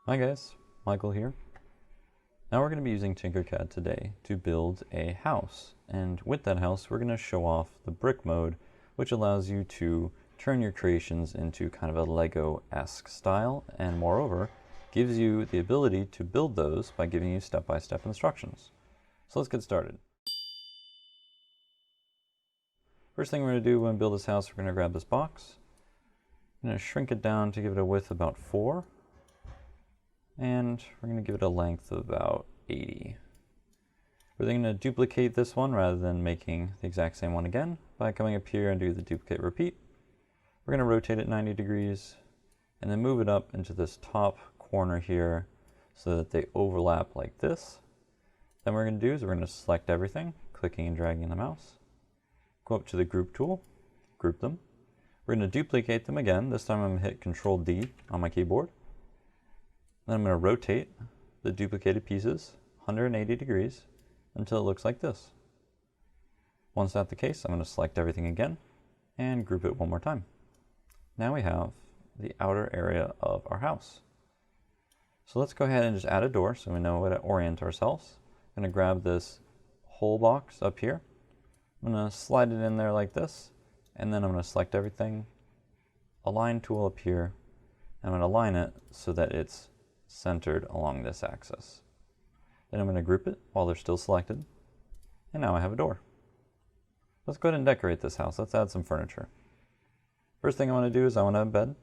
Hi guys, Michael here. Now we're going to be using Tinkercad today to build a house, and with that house we're going to show off the brick mode, which allows you to turn your creations into kind of a Lego-esque style, and moreover gives you the ability to build those by giving you step-by-step instructions. So let's get started. First thing we're going to do when we build this house, we're going to grab this box. I'm going to shrink it down to give it a width of about 4. And we're going to give it a length of about 80. We're then going to duplicate this one rather than making the exact same one again by coming up here and do the duplicate repeat. We're going to rotate it 90 degrees and then move it up into this top corner here so that they overlap like this. Then what we're going to do is we're going to select everything, clicking and dragging the mouse. Go up to the group tool, group them. We're going to duplicate them again. This time I'm going to hit Control D on my keyboard. Then I'm going to rotate the duplicated pieces 180 degrees until it looks like this. Once that's the case, I'm going to select everything again and group it one more time. Now we have the outer area of our house. So let's go ahead and just add a door so we know where to orient ourselves. I'm going to grab this whole box up here. I'm going to slide it in there like this, and then I'm going to select everything, align tool up here, and I'm going to align it so that it's centered along this axis. Then I'm going to group it while they're still selected, and now I have a door. Let's go ahead and decorate this house. Let's add some furniture. First thing I want to do is I want to have a bed,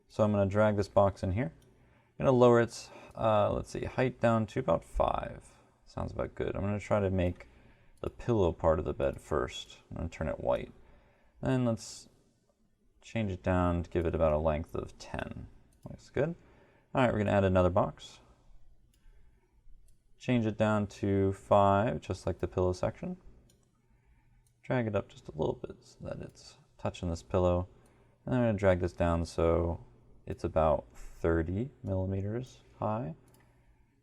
so I'm going to drag this box in here. I'm going to lower its height down to about 5. Sounds about good. I'm going to try to make the pillow part of the bed first. I'm going to turn it white. Then let's change it down to give it about a length of 10. Looks good. Alright, we're going to add another box. Change it down to 5, just like the pillow section. Drag it up just a little bit so that it's touching this pillow. And I'm going to drag this down so it's about 30 millimeters high.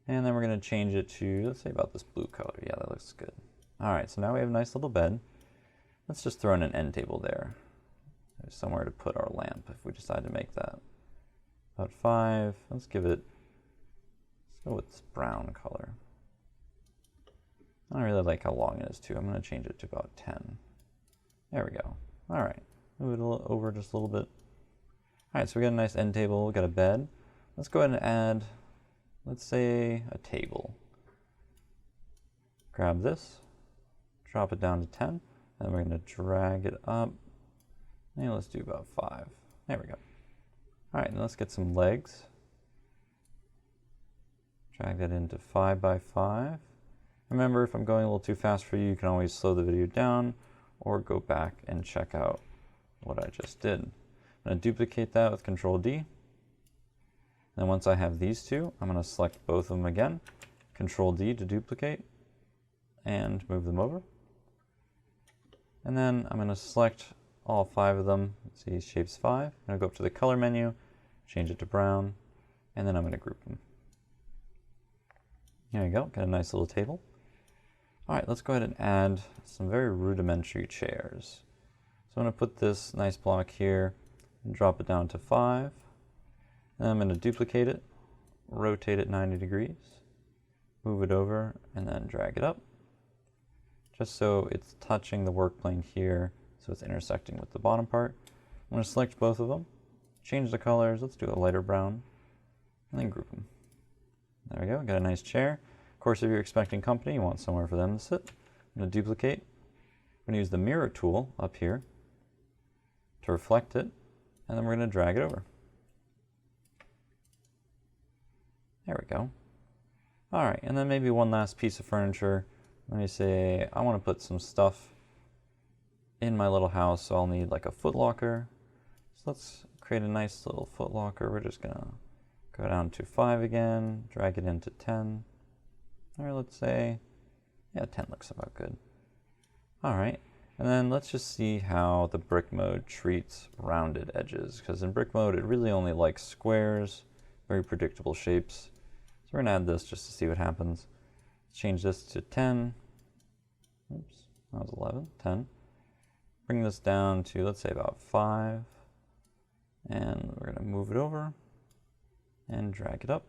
And then we're going to change it to, let's say, about this blue color. Yeah, that looks good. Alright, so now we have a nice little bed. Let's just throw in an end table there. There's somewhere to put our lamp if we decide to make that. About 5. Let's go with this brown color. I don't really like how long it is too. I'm going to change it to about 10. There we go. Alright, move it over just a little bit. Alright, so we got a nice end table, we got a bed. Let's go ahead and add, let's say, a table. Grab this, drop it down to 10, and we're going to drag it up. And let's do about 5. There we go. Alright, now let's get some legs. Drag that into 5 by 5. Remember, if I'm going a little too fast for you, you can always slow the video down or go back and check out what I just did. I'm going to duplicate that with Control D. And once I have these two, I'm going to select both of them again. Control D to duplicate and move them over. And then I'm going to select all 5 of them. Let's see, shapes 5. I'm going to go up to the color menu, change it to brown, and then I'm going to group them. There you go, got a nice little table. Alright, let's go ahead and add some very rudimentary chairs. So I'm going to put this nice block here and drop it down to 5. Then I'm going to duplicate it, rotate it 90 degrees, move it over, and then drag it up. Just so it's touching the work plane here, so it's intersecting with the bottom part. I'm going to select both of them, change the colors, let's do a lighter brown, and then group them. There we go, got a nice chair. Of course, if you're expecting company, you want somewhere for them to sit. I'm going to duplicate. I'm going to use the mirror tool up here to reflect it, and then we're going to drag it over. There we go. Alright, and then maybe one last piece of furniture. Let me say, I want to put some stuff in my little house, so I'll need like a foot locker. So let's create a nice little foot locker. We're just going to go down to 5 again, drag it into 10. Or let's say, yeah, 10 looks about good. Alright, and then let's just see how the brick mode treats rounded edges, because in brick mode it really only likes squares, very predictable shapes. So we're going to add this just to see what happens. Let's change this to 10. Oops, that was 11, 10. Bring this down to, let's say, about 5. And we're going to move it over. and drag it up.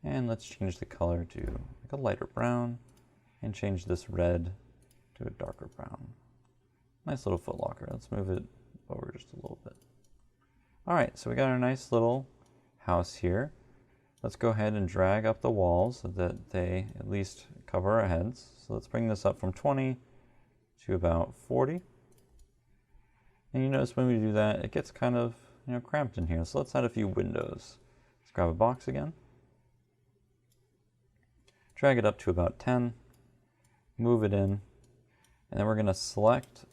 And let's change the color to like a lighter brown and change this red to a darker brown. Nice little foot locker. Let's move it over just a little bit. All right, so we got our nice little house here. Let's go ahead and drag up the walls so that they at least cover our heads. So let's bring this up from 20 to about 40. And you notice when we do that, it gets kind of cramped in here. So let's add a few windows. Let's grab a box again. Drag it up to about 10. Move it in. And then we're going to select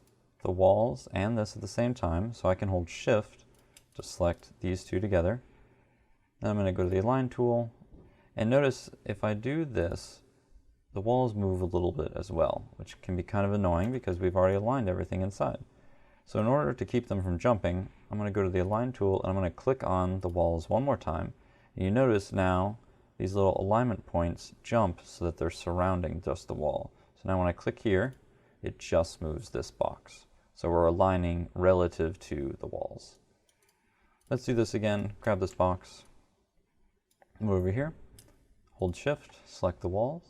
the walls and this at the same time. So I can hold Shift to select these two together. Then I'm going to go to the Align tool. And notice if I do this, the walls move a little bit as well, which can be kind of annoying because we've already aligned everything inside. So in order to keep them from jumping, I'm going to go to the Align tool and I'm going to click on the walls one more time. And you notice now these little alignment points jump so that they're surrounding just the wall. So now when I click here, it just moves this box. So we're aligning relative to the walls. Let's do this again. Grab this box, move over here, hold Shift, select the walls.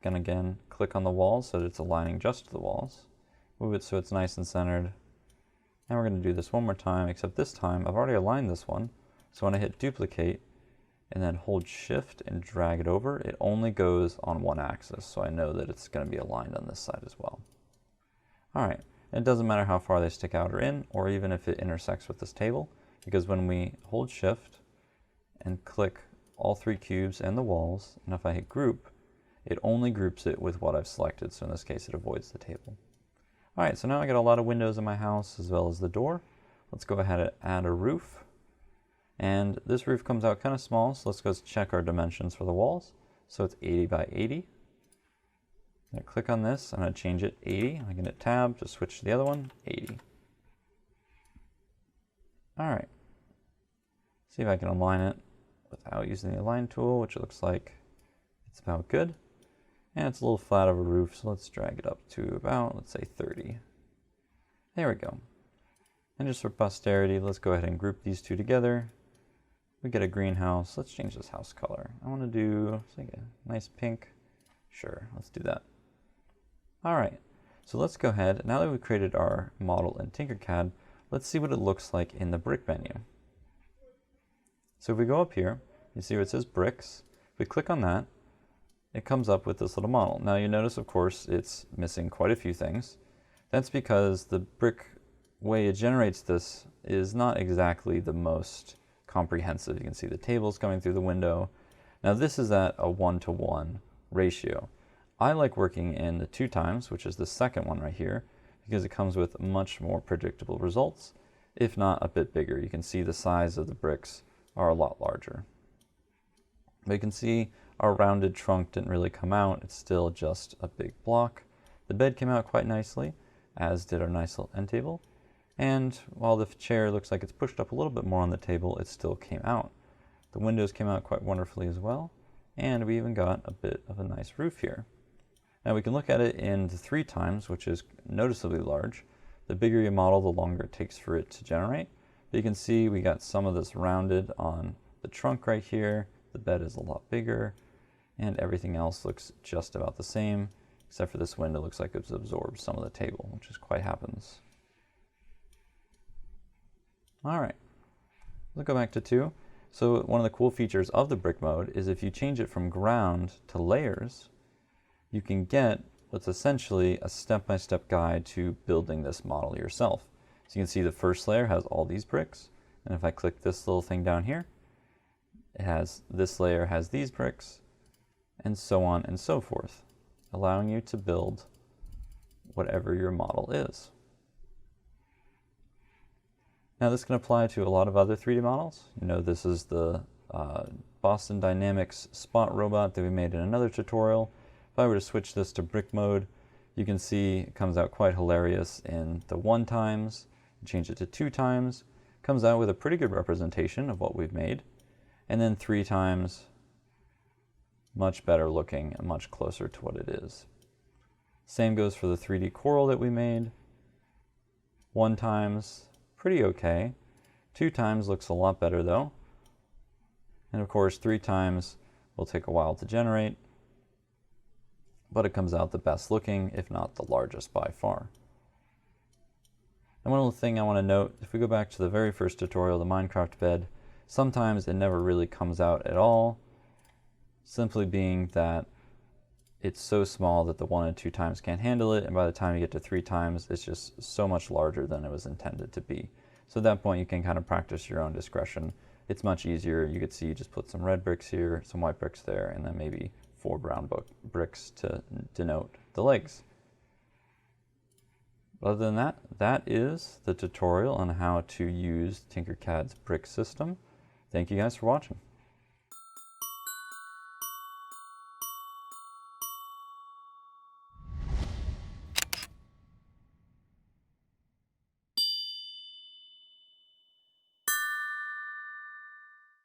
Again, click on the walls so that it's aligning just to the walls. Move it so it's nice and centered. And we're going to do this one more time, except this time I've already aligned this one. So when I hit duplicate and then hold Shift and drag it over, it only goes on one axis. So I know that it's going to be aligned on this side as well. All right, it doesn't matter how far they stick out or in, or even if it intersects with this table, because when we hold Shift and click all three cubes and the walls, and if I hit group, it only groups it with what I've selected. So in this case, it avoids the table. All right, so now I got a lot of windows in my house as well as the door. Let's go ahead and add a roof. And this roof comes out kind of small, so let's go check our dimensions for the walls. So it's 80 by 80. I'm going to click on this. I'm going to change it 80. I'm going to hit Tab to switch to the other one, 80. All right. See if I can align it without using the Align tool, which looks like it's about good. And it's a little flat of a roof, so let's drag it up to about, let's say 30. There we go. And just for posterity, let's go ahead and group these two together. We get a greenhouse. Let's change this house color. I want to do like a nice pink. Sure, let's do that. All right, so let's go ahead. Now that we've created our model in Tinkercad, let's see what it looks like in the brick menu. So if we go up here, you see where it says bricks. If we click on that, it comes up with this little model. Now you notice, of course, it's missing quite a few things. That's because the brick way it generates this is not exactly the most comprehensive. You can see the tables coming through the window. Now this is at a 1-to-1 ratio. I like working in the 2 times, which is the second one right here, because it comes with much more predictable results, if not a bit bigger. You can see the size of the bricks are a lot larger. But you can see our rounded trunk didn't really come out. It's still just a big block. The bed came out quite nicely, as did our nice little end table. And while the chair looks like it's pushed up a little bit more on the table, it still came out. The windows came out quite wonderfully as well. And we even got a bit of a nice roof here. Now we can look at it in the 3 times, which is noticeably large. The bigger your model, the longer it takes for it to generate. But you can see we got some of this rounded on the trunk right here. The bed is a lot bigger. And everything else looks just about the same, except for this window looks like it's absorbed some of the table, which is quite happens. All right, let's go back to 2. So one of the cool features of the brick mode is if you change it from ground to layers, you can get what's essentially a step-by-step guide to building this model yourself. So you can see the first layer has all these bricks, and if I click this little thing down here, it has this layer has these bricks, and so on and so forth, allowing you to build whatever your model is. Now this can apply to a lot of other 3D models. You know, this is the Boston Dynamics spot robot that we made in another tutorial. If I were to switch this to brick mode, you can see it comes out quite hilarious in the 1 times. Change it to 2 times, comes out with a pretty good representation of what we've made. And then 3 times, much better looking and much closer to what it is. Same goes for the 3D coral that we made. 1 times, pretty okay. 2 times looks a lot better though. And of course 3 times will take a while to generate, but it comes out the best looking, if not the largest by far. And one other thing I want to note, if we go back to the very first tutorial, the Minecraft bed, sometimes it never really comes out at all, simply being that it's so small that the 1 and 2 times can't handle it, and by the time you get to 3 times, it's just so much larger than it was intended to be. So at that point, you can kind of practice your own discretion. It's much easier. You could see you just put some red bricks here, some white bricks there, and then maybe 4 brown bricks to denote the legs. Other than that, that is the tutorial on how to use Tinkercad's brick system. Thank you guys for watching.